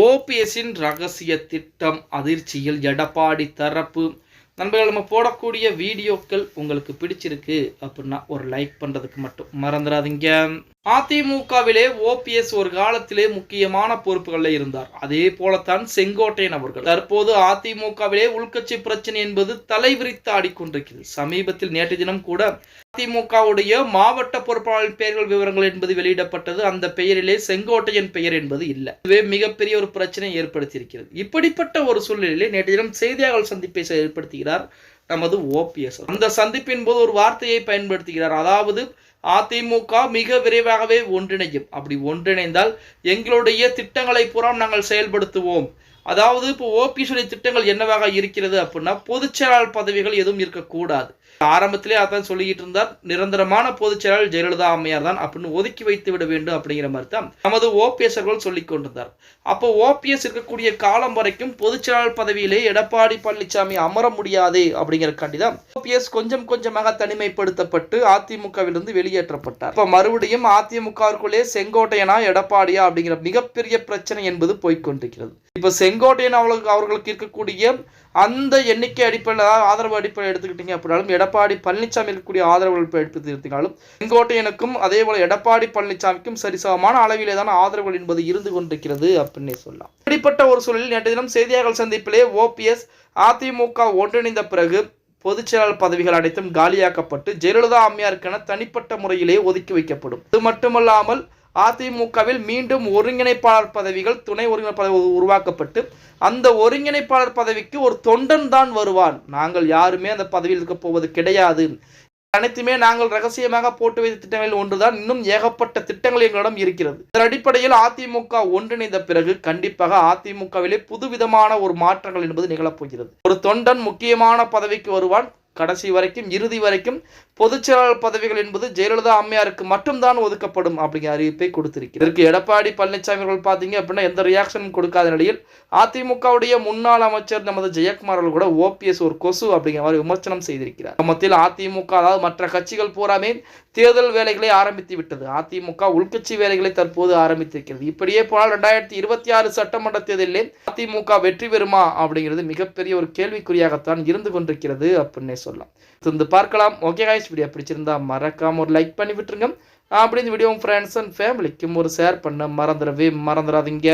ஓபிஎஸ்ஸின் ரகசிய திட்டம் அதிர்ச்சியில் எடப்பாடி தரப்பு. நண்பர்கள், நம்ம போடக்கூடிய வீடியோக்கள் உங்களுக்கு பிடிச்சிருக்கு அப்படின்னா ஒரு லைக் பண்ணுறதுக்கு மட்டும் மறந்துடாதீங்க. அதிமுகவிலே ஓபிஎஸ் ஒரு காலத்திலே முக்கியமான பொறுப்புகளில் இருந்தார். அதே போலத்தான் செங்கோட்டையன் அவர்கள் தற்போது அதிமுகவிலே உள்கட்சி பிரச்சனை என்பது தலைவிரித்து ஆடிக்கொண்டிருக்கிறது. சமீபத்தில் நேற்று தினம் கூட அதிமுகவுடைய மாவட்ட பொறுப்பாளர் பெயர்கள் விவரங்கள் என்பது வெளியிடப்பட்டது. அந்த பெயரிலே செங்கோட்டையன் பெயர் என்பது இல்லை. இதுவே மிகப்பெரிய ஒரு பிரச்சனை ஏற்படுத்தியிருக்கிறது. இப்படிப்பட்ட ஒரு சூழ்நிலையிலே நேற்று தினம் செய்தியாளர் சந்திப்பை ஏற்படுத்துகிறார் நமது ஓபிஎஸ். அந்த சந்திப்பின் போது ஒரு வார்த்தையை பயன்படுத்துகிறார். அதாவது அதிமுக மிக விரைவாகவே ஒன்றிணையும். அப்படி ஒன்றிணைந்தால் எங்களுடைய திட்டங்களை பூரா நாங்கள் செயல்படுத்துவோம். அதாவது இப்போ ஓபிஎஸ் திட்டங்கள் என்னவாக இருக்கிறது அப்படின்னா, பொதுச் செயலாளர் பதவிகள் எதுவும் இருக்கக்கூடாது. ஆரம்பத்திலே அதான் சொல்லிக்கிட்டு இருந்தார். நிரந்தரமான பொதுச் செயலாளர் ஜெயலலிதா அம்மையார் தான் அப்படின்னு ஒதுக்கி வைத்து விட வேண்டும் அப்படிங்கிற மாதிரி தான் நமது ஓபிஎஸ் அவர்கள் சொல்லிக் கொண்டிருந்தார். அப்போ ஓபிஎஸ் இருக்கக்கூடிய காலம் வரைக்கும் பொதுச் செயலாளர் பதவியிலே எடப்பாடி பழனிசாமி அமர முடியாது அப்படிங்கிறக்காண்டி தான் ஓபிஎஸ் கொஞ்சம் கொஞ்சமாக தனிமைப்படுத்தப்பட்டு அதிமுகவிலிருந்து வெளியேற்றப்பட்டார். இப்போ மறுபடியும் அதிமுகவிற்குள்ளே செங்கோட்டையனா எடப்பாடியா அப்படிங்கிற மிகப்பெரிய பிரச்சனை என்பது போய்கொண்டிருக்கிறது. இப்போ செங்கோட்டையன் அவர்களுக்கு இருக்கக்கூடிய அந்த எண்ணிக்கை அடிப்படையில் ஆதரவு அடிப்படையில் எடுத்துக்கிட்டீங்க அப்படின்னாலும், எடப்பாடி பழனிசாமி இருக்கக்கூடிய ஆதரவு எடுத்துக்கிட்டாலும் செங்கோட்டையனுக்கும் அதே போல எடப்பாடி பழனிசாமிக்கும் சரிசமமான அளவிலே தான் ஆதரவுகள் என்பது இருந்து கொண்டிருக்கிறது அப்படின்னு சொல்லலாம். இப்படிப்பட்ட ஒரு சூழலில் நேற்று தினம் செய்தியாளர் சந்திப்பிலே ஓபிஎஸ் அதிமுக ஒன்றிணைந்த பிறகு பொதுச் செயலாளர் பதவிகள் அனைத்தும் காலியாக்கப்பட்டு ஜெயலலிதா அம்மையாருக்கென தனிப்பட்ட முறையிலே ஒதுக்கி வைக்கப்படும். இது மட்டுமல்லாமல் அதிமுகவில் மீண்டும் ஒருங்கிணைப்பாளர் பதவிகள், துணை ஒருங்கிணைப்பாளர் பதவி உருவாக்கப்பட்டு அந்த ஒருங்கிணைப்பாளர் பதவிக்கு ஒரு தொண்டன் தான் வருவான். நாங்கள் யாருமே அந்த பதவியில் இருக்க போவது கிடையாது. அனைத்துமே நாங்கள் ரகசியமாக போட்டு வைத்த திட்டங்களில் ஒன்றுதான். இன்னும் ஏகப்பட்ட திட்டங்கள் எங்களிடம் இருக்கிறது. இதன் அடிப்படையில் அதிமுக ஒன்றிணைந்த பிறகு கண்டிப்பாக அதிமுகவிலே புதுவிதமான ஒரு மாற்றங்கள் என்பது நிகழப்போகிறது. ஒரு தொண்டன் முக்கியமான பதவிக்கு வருவான். கடைசி வரைக்கும் இறுதி வரைக்கும் பொதுச் செயலாளர் பதவிகள் என்பது ஜெயலலிதா அம்மையாருக்கு மட்டும்தான் ஒதுக்கப்படும் அப்படிங்கிற அறிவிப்பை கொடுத்திருக்கிறது. இதற்கு எடப்பாடி பழனிசாமி அவர்கள் பார்த்தீங்க அப்படின்னா எந்த ரியாக்ஷனும் கொடுக்காத நிலையில் அதிமுகவுடைய முன்னாள் அமைச்சர் நமது ஜெயக்குமார் அவர்கள் கூட ஓபிஎஸ் ஒரு கொசு அப்படிங்கிற மாதிரி விமர்சனம் செய்திருக்கிறார். மத்தியில் அதிமுக அதாவது மற்ற கட்சிகள் பூராமே தேர்தல் வேலைகளை ஆரம்பித்து விட்டது. அதிமுக உள்கட்சி வேலைகளை தற்போது ஆரம்பித்திருக்கிறது. இப்படியே போனால் 2026 சட்டமன்ற தேர்தலிலே அதிமுக வெற்றி பெறுமா அப்படிங்கிறது மிகப்பெரிய ஒரு கேள்விக்குறியாகத்தான் இருந்து கொண்டிருக்கிறது அப்படின்னு சொல்லலாம். பார்க்கலாம். ஓகே गाइस, வீடியோ பிடிச்சிருந்தா மறக்காம ஒரு லைக் பண்ணி விட்டுருங்க. அப்படி இந்த வீடியோ ஃப்ரெண்ட்ஸ் அண்ட் ஃபேமிலிக்கும் ஒரு ஷேர் பண்ண மறந்துடாதீங்க.